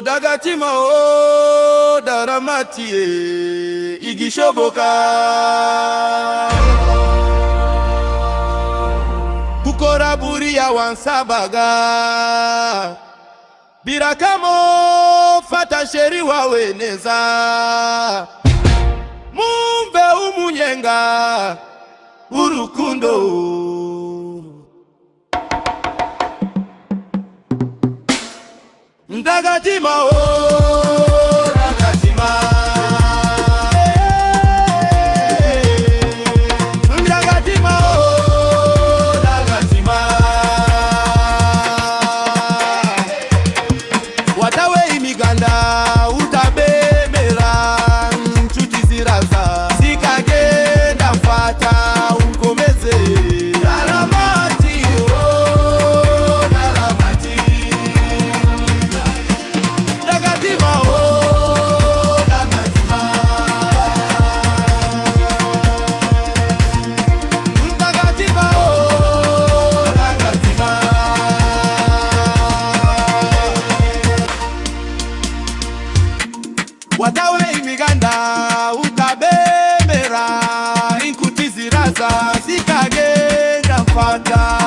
dagatima daramati igishoboka kukora buriya wansabaga birakamo fata sheri wawe neza mumbe umunyenga urukundo ndagatima ndagatima ndagatima ndagatima watawe imiganda utabemera nshuti ziraza zikagenda fata ukomeze watawe imiganda utabemera inkuti ziraza zikagenda fata